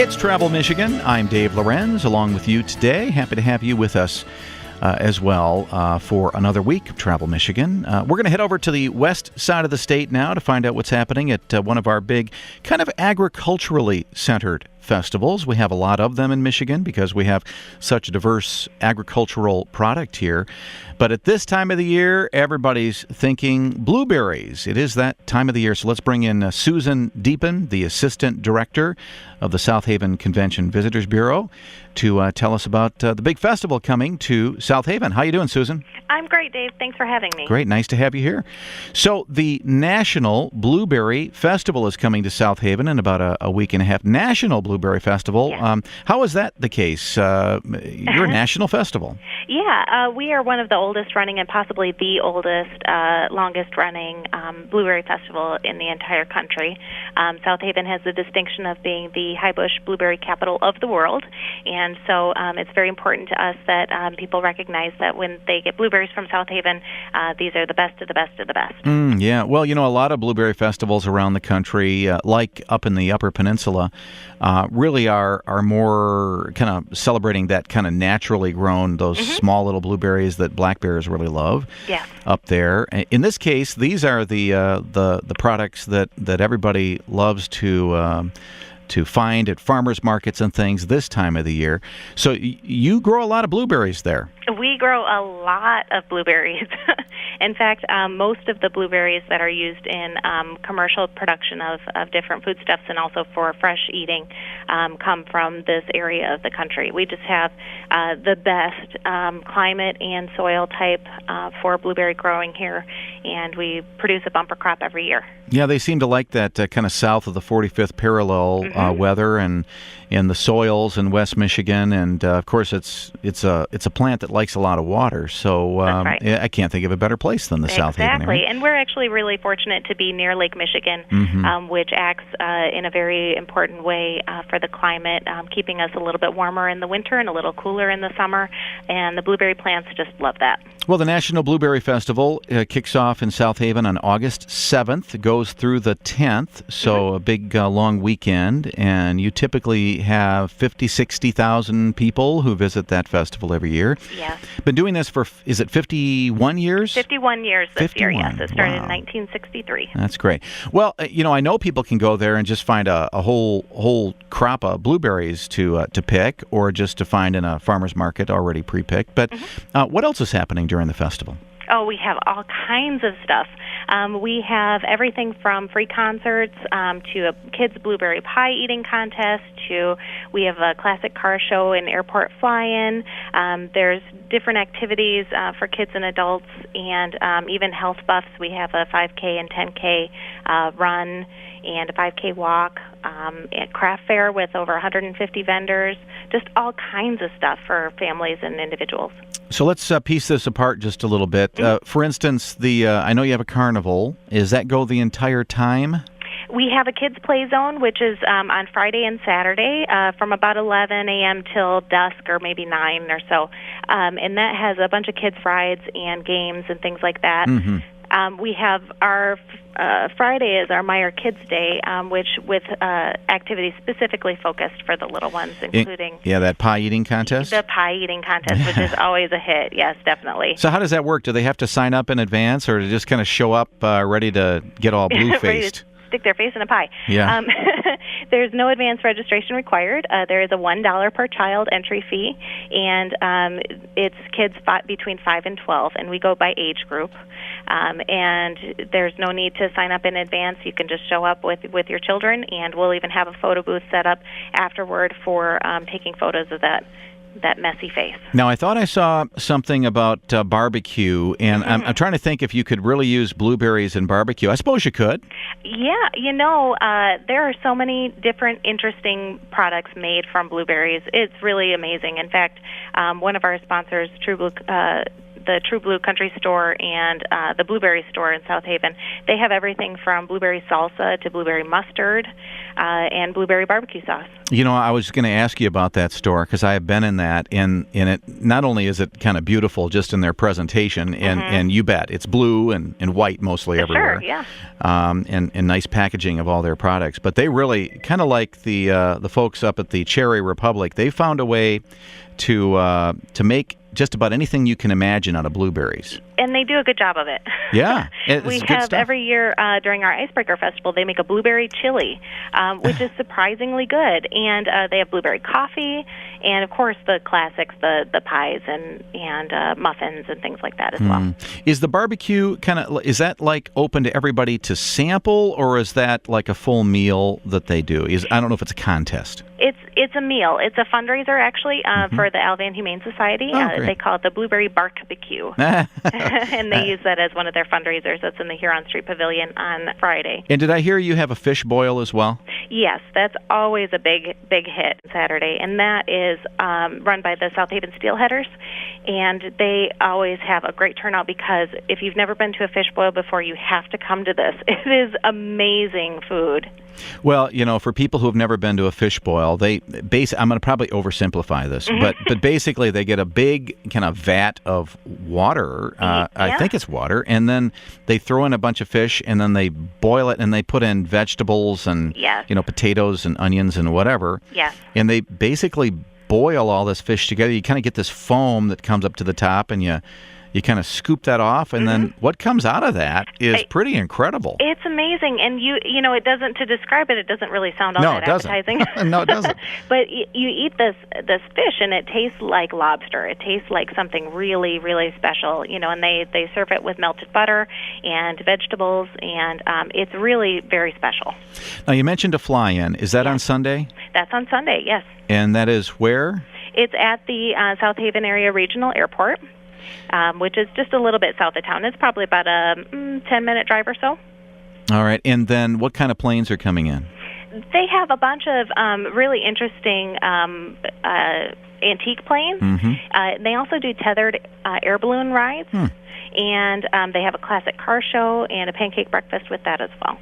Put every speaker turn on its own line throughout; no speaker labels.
It's Travel Michigan. I'm Dave Lorenz, along with you today. Happy to have you with us as well for another week of Travel Michigan. We're going to head over to the west side of the state now to find out what's happening at one of our big kind of agriculturally centered festivals. We have a lot of them in Michigan because we have such a diverse agricultural product here. But at this time of the year, everybody's thinking blueberries. It is that time of the year. So let's bring in Susan Deepen, the Assistant Director of the South Haven Convention Visitors Bureau, to tell us about the big festival coming to South Haven. How you doing, Susan?
I'm great, Dave. Thanks for having me.
Great. Nice to have you here. So the National Blueberry Festival is coming to South Haven in about a week and a half. National Blueberry Festival.
Yeah.
How is that the case? You're a national festival.
Yeah, we are one of the oldest running and possibly the oldest, longest running blueberry festival in the entire country. South Haven has the distinction of being the high bush blueberry capital of the world, and so it's very important to us that people recognize that when they get blueberries from South Haven, these are the best of the best of the best.
Yeah, well, a lot of blueberry festivals around the country, like up in the Upper Peninsula, really are more kind of celebrating that kind of naturally grown, those small little blueberries that black bears really love.
Yes.
Up there. In this case, these are the products that everybody loves to find at farmers markets and things this time of the year. So you grow a lot of blueberries there.
We grow a lot of blueberries. In fact, most of the blueberries that are used in commercial production of different foodstuffs and also for fresh eating come from this area of the country. We just have the best climate and soil type for blueberry growing here, and we produce a bumper crop every year.
Yeah, they seem to like that kind of south of the 45th parallel weather and in the soils in West Michigan, and of course it's a plant that likes a lot of water. So
That's right.
I can't think of a better place than the South Haven area.
Exactly, and we're actually really fortunate to be near Lake Michigan, which acts in a very important way for the climate, keeping us a little bit warmer in the winter and a little cooler in the summer, and the blueberry plants just love that.
Well, the National Blueberry Festival kicks off in South Haven on August 7th, goes through the 10th, so a big long weekend, and you typically have 60,000 people who visit that festival every year.
Yes.
Been doing this for, is it 51 years?
51 years this
51.
year, yes. It started in
Wow.
1963.
That's great. Well, I know people can go there and just find a whole crop of blueberries to pick, or just to find in a farmer's market already pre-picked. But what else is happening during the festival?
Oh, we have all kinds of stuff. We have everything from free concerts to a kids' blueberry pie eating contest to we have a classic car show and airport fly-in. There's different activities for kids and adults, and even health buffs. We have a 5K and 10K run and a 5K walk, a craft fair with over 150 vendors, just all kinds of stuff for families and individuals.
So let's piece this apart just a little bit. For instance, I know you have a carnival. Does that go the entire time?
We have a kids' play zone, which is on Friday and Saturday from about 11 a.m. till dusk, or maybe 9 or so. And that has a bunch of kids' rides and games and things like that. We have our Friday is our Meyer Kids Day, which with activities specifically focused for the little ones, including
that pie eating contest.
The pie eating contest, which is always a hit. Yes, definitely.
So how does that work? Do they have to sign up in advance, or to just kind of show up ready to get all blue-faced?
Stick their face in a pie.
Yeah.
There's no advance registration required. There is a $1 per child entry fee, and it's kids between 5 and 12, and we go by age group. And there's no need to sign up in advance. You can just show up with your children, and we'll even have a photo booth set up afterward for taking photos of that messy face.
Now, I thought I saw something about barbecue, and I'm trying to think if you could really use blueberries in barbecue. I suppose you could.
Yeah, there are so many different interesting products made from blueberries. It's really amazing. In fact, one of our sponsors, True Blue the True Blue Country Store and the Blueberry Store in South Haven. They have everything from blueberry salsa to blueberry mustard and blueberry barbecue sauce.
I was going to ask you about that store because I have been in that, and it not only is it kind of beautiful just in their presentation, and you bet it's blue and white mostly everywhere.
Sure, yeah.
And nice packaging of all their products, but they really kind of like the folks up at the Cherry Republic. They found a way to make just about anything you can imagine out of blueberries.
And they do a good job of it.
Yeah.
We have every year during our Icebreaker Festival, they make a blueberry chili, which is surprisingly good. And they have blueberry coffee, and of course the classics, the pies and muffins and things like that as well.
Is the barbecue is that like open to everybody to sample, or is that like a full meal that they do? I don't know if it's a contest.
It's a meal. It's a fundraiser actually for the Alvan Humane Society. They call it the Blueberry Barbecue. And they use that as one of their fundraisers. That's in the Huron Street Pavilion on Friday.
And did I hear you have a fish boil as well?
Yes, that's always a big hit Saturday, and that is run by the South Haven Steelheaders, and they always have a great turnout because if you've never been to a fish boil before, you have to come to this. It is amazing food.
Well, for people who have never been to a fish boil, I'm going to probably oversimplify this, but basically they get a big kind of vat of water, I think it's water, and then they throw in a bunch of fish, and then they boil it, and they put in vegetables and potatoes and onions and whatever.
Yes.
And they basically boil all this fish together. You kind of get this foam that comes up to the top, and you kind of scoop that off, and then what comes out of that is pretty incredible.
It's amazing, and it doesn't, to describe it, it doesn't really sound all that appetizing.
No, it doesn't.
But you eat this fish, and it tastes like lobster. It tastes like something really, really special, and they serve it with melted butter and vegetables, and it's really very special.
Now, you mentioned a fly-in. Is that on Sunday?
That's on Sunday, yes.
And that is where?
It's at the South Haven Area Regional Airport. Which is just a little bit south of town. It's probably about a 10-minute drive or so.
All right. And then what kind of planes are coming in?
They have a bunch of really interesting antique planes. They also do tethered air balloon rides. And they have a classic car show and a pancake breakfast with that as well.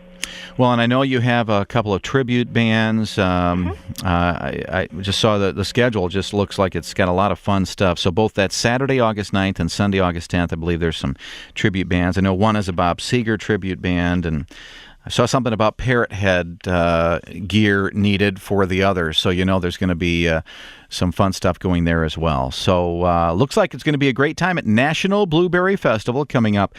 Well, and I know you have a couple of tribute bands. I just saw the schedule. Just looks like it's got a lot of fun stuff. So both that Saturday, August 9th and Sunday, August 10th, I believe there's some tribute bands. I know one is a Bob Seger tribute band, and I saw something about parrot head gear needed for the others. So there's going to be some fun stuff going there as well. So looks like it's going to be a great time at National Blueberry Festival coming up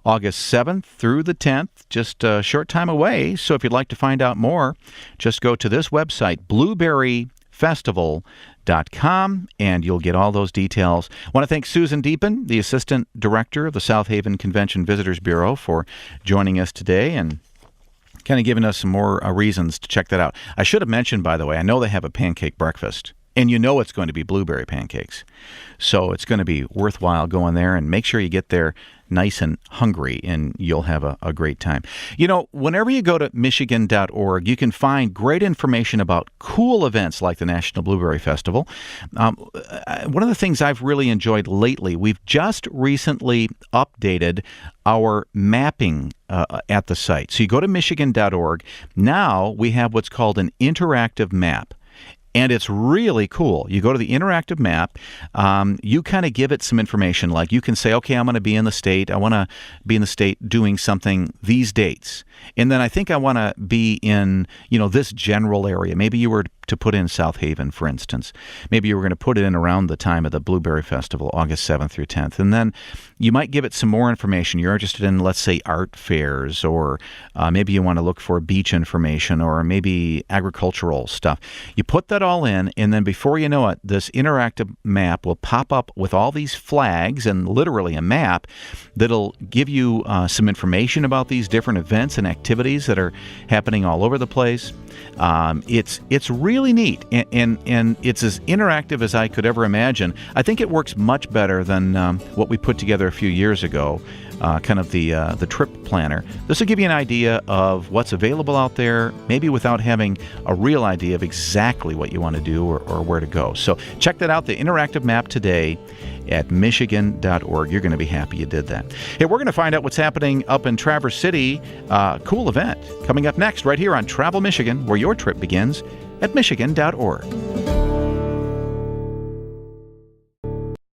August 7th through the 10th, just a short time away. So if you'd like to find out more, just go to this website, blueberryfestival.com, and you'll get all those details. I want to thank Susan Deepen, the Assistant Director of the South Haven Convention Visitors Bureau, for joining us today and kind of giving us some more reasons to check that out. I should have mentioned, by the way, I know they have a pancake breakfast, and it's going to be blueberry pancakes. So it's going to be worthwhile going there, and make sure you get there nice and hungry, and you'll have a great time. Whenever you go to Michigan.org, you can find great information about cool events like the National Blueberry Festival. One of the things I've really enjoyed lately, we've just recently updated our mapping at the site. So you go to Michigan.org. Now we have what's called an interactive map. And it's really cool. You go to the interactive map, you kind of give it some information. Like you can say, okay, I'm going to be in the state. I want to be in the state doing something these dates. And then I think I want to be in, this general area. Maybe you were to put in South Haven, for instance. Maybe you were going to put it in around the time of the Blueberry Festival, August 7th through 10th. And then you might give it some more information. You're interested in, let's say, art fairs, or maybe you want to look for beach information, or maybe agricultural stuff. You put that all in, and then before you know it, this interactive map will pop up with all these flags and literally a map that'll give you some information about these different events and activities that are happening all over the place. It's really really neat, and it's as interactive as I could ever imagine. I think it works much better than what we put together a few years ago, kind of the trip planner. This will give you an idea of what's available out there, maybe without having a real idea of exactly what you want to do or where to go. So check that out, the interactive map today at michigan.org. You're going to be happy you did that. Hey, we're going to find out what's happening up in Traverse City. Cool event coming up next right here on Travel Michigan, where your trip begins at michigan.org.